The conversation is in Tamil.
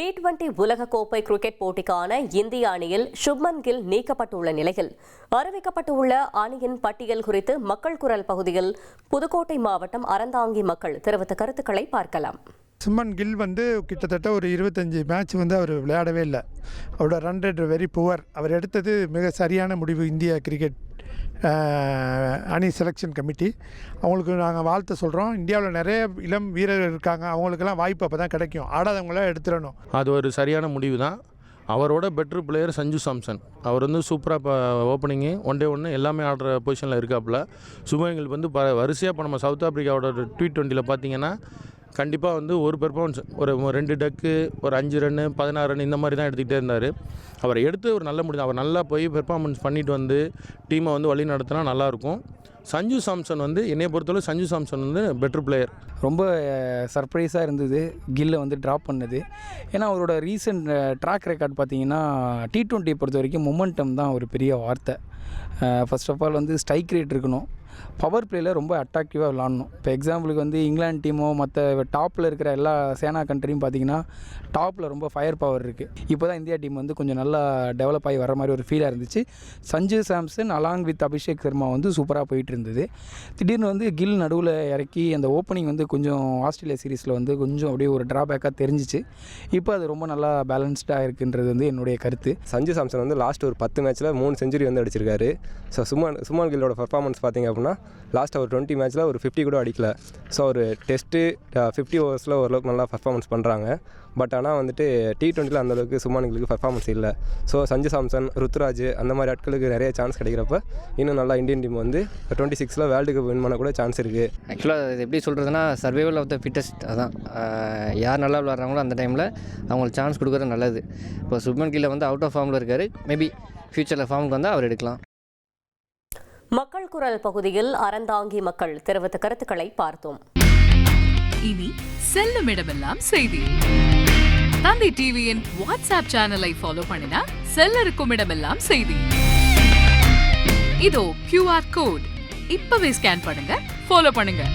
T20 உலகக்கோப்பை கிரிக்கெட் போட்டிக்கான இந்திய அணியில் சுப்மன் கில் நீக்கப்பட்டுள்ள நிலையில் அறிவிக்கப்பட்டுள்ள அணியின் பட்டியல் குறித்து மக்கள் குரல் பகுதியில் புதுக்கோட்டை மாவட்டம் அறந்தாங்கி மக்கள் தெரிவித்த கருத்துக்களை பார்க்கலாம். சுப்மன் கில் கிட்டத்தட்ட ஒரு 25 மேட்ச் அவர் விளையாடவே இல்லை. அவரோட ரன் ரேட் வெரி புவர். அவர் எடுத்தது மிக சரியான முடிவு. இந்திய கிரிக்கெட் அணி செலெக்ஷன் கமிட்டி அவங்களுக்கு நாங்கள் வாழ்த்து சொல்கிறோம். இந்தியாவில் நிறைய இளம் வீரர்கள் இருக்காங்க, அவங்களுக்கெல்லாம் வாய்ப்பு அப்போ தான் கிடைக்கும். ஆடாதவங்களாம் எடுத்துடணும். அது ஒரு சரியான முடிவு தான். அவரோட பெட்ரு பிளேயர் சஞ்சு சாம்சன். அவர் சூப்பராக இப்போ ஓப்பனிங்கு ஒன் டே ஒன்று எல்லாமே ஆடுற பொசிஷனில் இருக்காப்புல. சுப்மன் கில் வரிசையாக இப்போ நம்ம சவுத் ஆப்பிரிக்காவோட T20 பார்த்தீங்கன்னா கண்டிப்பாக ஒரு பெர்ஃபார்மன்ஸ் ஒரு 2 டக்கு ஒரு 5 ரன்னு 16 ரன் இந்த மாதிரி தான் எடுத்துக்கிட்டே இருந்தார். அவர் எடுத்து ஒரு நல்ல முடிவு. அவர் நல்லா போய் பெர்ஃபார்மன்ஸ் பண்ணிட்டு டீமை வழி நடத்தினா நல்லாயிருக்கும். சஞ்சு சாம்சன் என்னை பொறுத்தவரை சஞ்சு சாம்சன் பெட்ரு பிளேயர். ரொம்ப சர்ப்ரைஸாக இருந்தது கில்லை ட்ராப் பண்ணது. ஏன்னா அவரோட ரீசெண்ட் ட்ராக் ரெக்கார்ட் பார்த்திங்கன்னா T20 பொறுத்த வரைக்கும் மொமெண்டம் தான் ஒரு பெரிய வார்த்தை. First of all strike rate இருக்கணும். பவர் பிளேயில் ரொம்ப அட்ராக்டிவாக விளாடணும். இப்போ எக்ஸாம்பிளுக்கு இங்கிலாந்து டீமோ மற்ற டாப்பில் இருக்கிற எல்லா சேனா கண்ட்ரியும் பார்த்திங்கன்னா டாப்பில் ரொம்ப ஃபயர் பவர் இருக்குது. இப்போ தான் இந்தியா டீம் கொஞ்சம் நல்லா டெவலப் ஆகி வர மாதிரி ஒரு ஃபீலாக இருந்துச்சு. சஞ்சு சாம்சன் அலாங் வித் அபிஷேக் சர்மா சூப்பராக போயிட்டு இருந்தது. திடீர்னு கில் நடுவில் இறக்கி அந்த ஓப்பனிங் கொஞ்சம் ஆஸ்திரேலியா சீரீஸில் கொஞ்சம் அப்படியே ஒரு ட்ராபேக்காக தெரிஞ்சிச்சு. இப்போ அது ரொம்ப நல்லா பேலன்ஸ்டாக இருக்குன்றது என்னுடைய கருத்து. சஞ்சு சாம்சன் லாஸ்ட் ஒரு 10 மேட்ச்சில் 3 செஞ்சுரி அடிச்சிருக்காரு. ஸோ சுப்மன் கில்லோட பர்ஃபார்மன்ஸ் பார்த்திங்க அப்படின்னா லாஸ்ட் ஒரு 20 மேட்ச்சில் ஒரு 50 கூட அடிக்கல. ஸோ ஒரு டெஸ்ட்டு 50 ஓவர்ஸில் ஓரளவுக்கு நல்லா பர்ஃபார்மன்ஸ் பண்ணுறாங்க. பட் ஆனால் T20 அந்தளவுக்கு சுப்மன் கில்லுக்கு பர்ஃபார்மன்ஸ் இல்லை. ஸோ சஞ்சு சாம்சன், ருத்துராஜ் அந்த மாதிரி ஆட்களுக்கு நிறைய சான்ஸ் கிடைக்கிறப்ப இன்னும் நல்லா Indian team 26 world cup win பண்ண கூட சான்ஸ் இருக்குது. ஆக்சுவலாக இது எப்படி சொல்கிறதுனா சர்வைவல் ஆஃப் த ஃபிட்டஸ்ட். அதான் யார் நல்லா விளாட்றாங்களோ அந்த டைமில் அவங்களுக்கு சான்ஸ் கொடுக்குறது நல்லது. இப்போ சுப்மன் கில் அவுட் ஆஃப் ஃபார்மில் இருக்கார். மேபி ஃபியூச்சரில் ஃபார்முக்கு அவர் எடுக்கலாம். மக்கள் குரல் பகுதியில் அறந்தாங்கி மக்கள் தெரிவித்த கருத்துக்களை பார்த்தோம். இனி செல்லும் இடமெல்லாம் செய்தி. தந்தி டிவியின் வாட்ஸ்அப் சேனலை ஃபாலோ பண்ணினா செல்ல இருக்கும் இடமெல்லாம் செய்தி. இதோ QR கோட் இப்பவே ஸ்கேன் பண்ணுங்க, ஃபாலோ பண்ணுங்க.